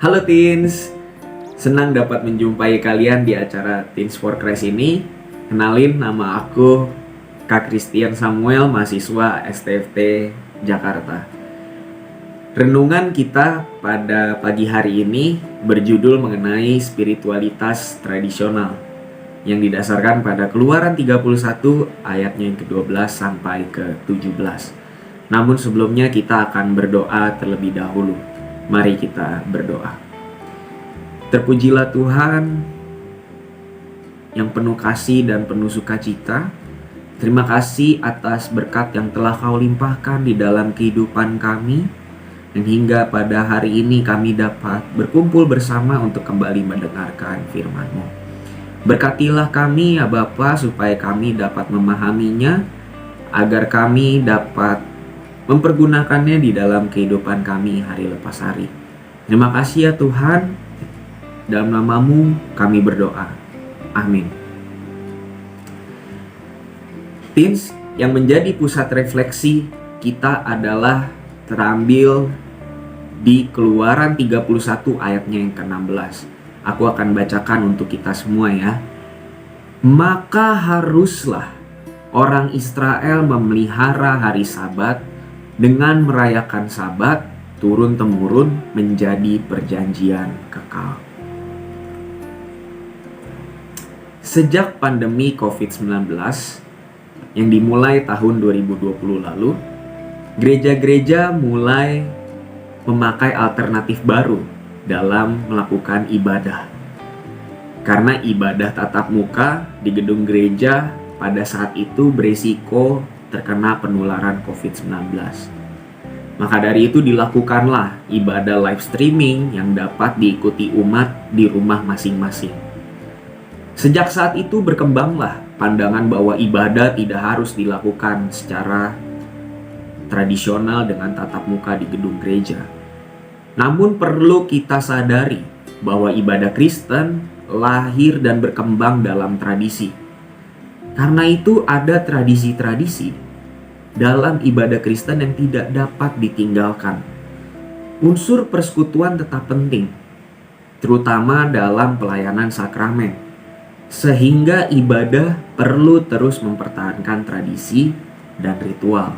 Halo Teens, senang dapat menjumpai kalian di acara Teens for Christ ini. Kenalin, nama aku Kak Christian Samuel, mahasiswa STFT Jakarta. Renungan kita pada pagi hari ini berjudul mengenai spiritualitas tradisional yang didasarkan pada Keluaran 31 ayatnya yang ke-12 sampai ke-17. Namun sebelumnya kita akan berdoa terlebih dahulu. Mari kita berdoa. Terpujilah Tuhan yang penuh kasih dan penuh sukacita. Terima kasih atas berkat yang telah Kau limpahkan di dalam kehidupan kami. Dan hingga pada hari ini kami dapat berkumpul bersama untuk kembali mendengarkan firman-Mu. Berkatilah kami ya Bapa, supaya kami dapat memahaminya, agar kami dapat mempergunakannya di dalam kehidupan kami hari lepas hari. Terima kasih ya Tuhan. Dalam nama-Mu kami berdoa. Amin. Teens, yang menjadi pusat refleksi kita adalah terambil di Keluaran 31 ayatnya yang ke-16. Aku akan bacakan untuk kita semua ya. Maka haruslah orang Israel memelihara hari Sabat dengan merayakan Sabat turun-temurun menjadi perjanjian kekal. Sejak pandemi COVID-19 yang dimulai tahun 2020 lalu, gereja-gereja mulai memakai alternatif baru dalam melakukan ibadah. Karena ibadah tatap muka di gedung gereja pada saat itu berisiko terkena penularan COVID-19. Maka dari itu dilakukanlah ibadah live streaming yang dapat diikuti umat di rumah masing-masing. Sejak saat itu berkembanglah pandangan bahwa ibadah tidak harus dilakukan secara tradisional dengan tatap muka di gedung gereja. Namun perlu kita sadari bahwa ibadah Kristen lahir dan berkembang dalam tradisi. Karena itu ada tradisi-tradisi dalam ibadah Kristen yang tidak dapat ditinggalkan. Unsur persekutuan tetap penting, terutama dalam pelayanan sakramen. Sehingga ibadah perlu terus mempertahankan tradisi dan ritual.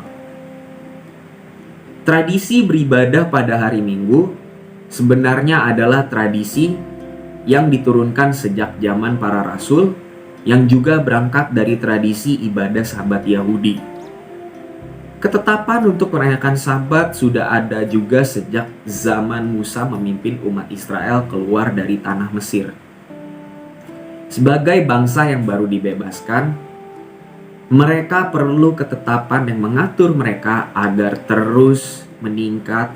Tradisi beribadah pada hari Minggu sebenarnya adalah tradisi yang diturunkan sejak zaman para rasul, yang juga berangkat dari tradisi ibadah Sabat Yahudi. Ketetapan untuk merayakan Sabat sudah ada juga sejak zaman Musa memimpin umat Israel keluar dari tanah Mesir. Sebagai bangsa yang baru dibebaskan, mereka perlu ketetapan yang mengatur mereka agar terus meningkat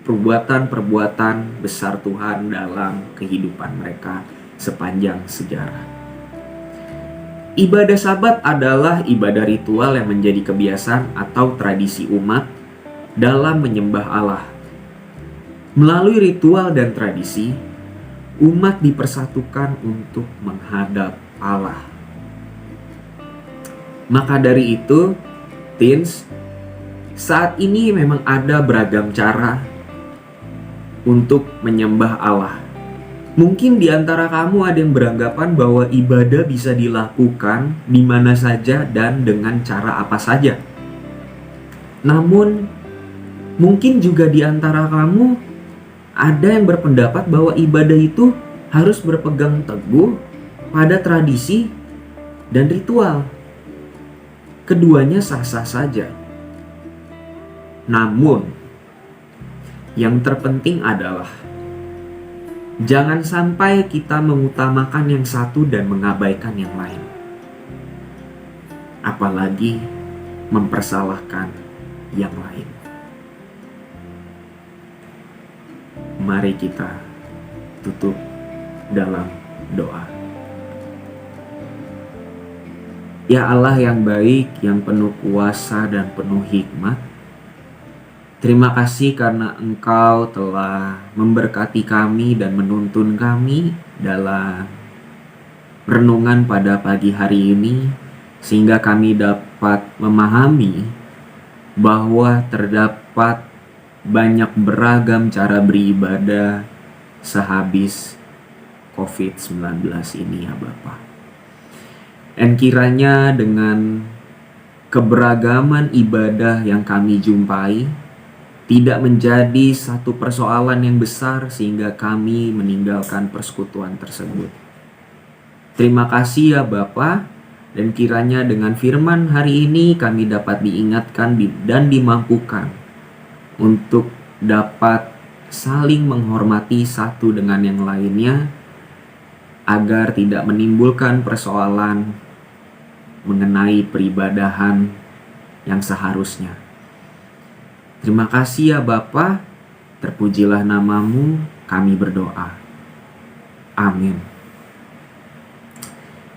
perbuatan-perbuatan besar Tuhan dalam kehidupan mereka sepanjang sejarah. Ibadah Sabat adalah ibadah ritual yang menjadi kebiasaan atau tradisi umat dalam menyembah Allah. Melalui ritual dan tradisi, umat dipersatukan untuk menghadap Allah. Maka dari itu, Teens, saat ini memang ada beragam cara untuk menyembah Allah. Mungkin di antara kamu ada yang beranggapan bahwa ibadah bisa dilakukan di mana saja dan dengan cara apa saja. Namun, mungkin juga di antara kamu ada yang berpendapat bahwa ibadah itu harus berpegang teguh pada tradisi dan ritual. Keduanya sah-sah saja. Namun, yang terpenting adalah jangan sampai kita mengutamakan yang satu dan mengabaikan yang lain. Apalagi mempersalahkan yang lain. Mari kita tutup dalam doa. Ya Allah yang baik, yang penuh kuasa dan penuh hikmat, terima kasih karena Engkau telah memberkati kami dan menuntun kami dalam renungan pada pagi hari ini, sehingga kami dapat memahami bahwa terdapat banyak beragam cara beribadah sehabis COVID-19 ini ya Bapa. Dan kiranya dengan keberagaman ibadah yang kami jumpai tidak menjadi satu persoalan yang besar sehingga kami meninggalkan persekutuan tersebut. Terima kasih ya Bapa, dan kiranya dengan firman hari ini kami dapat diingatkan dan dimampukan untuk dapat saling menghormati satu dengan yang lainnya agar tidak menimbulkan persoalan mengenai peribadahan yang seharusnya. Terima kasih ya Bapa, terpujilah namamu, kami berdoa. Amin.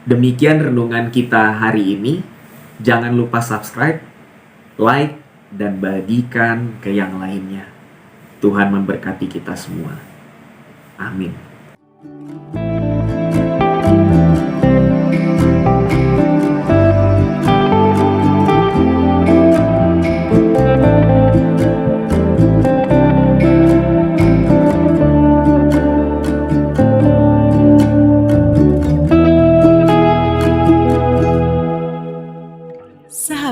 Demikian renungan kita hari ini. Jangan lupa subscribe, like, dan bagikan ke yang lainnya. Tuhan memberkati kita semua. Amin.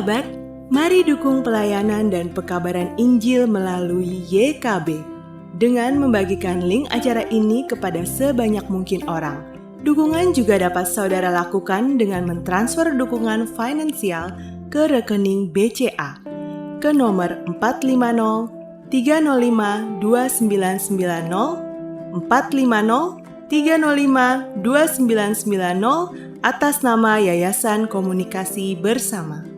Sahabat, mari dukung pelayanan dan pekabaran Injil melalui YKB dengan membagikan link acara ini kepada sebanyak mungkin orang. Dukungan juga dapat saudara lakukan dengan mentransfer dukungan finansial ke rekening BCA ke nomor 450 305 2990 450 305 2990 atas nama Yayasan Komunikasi Bersama.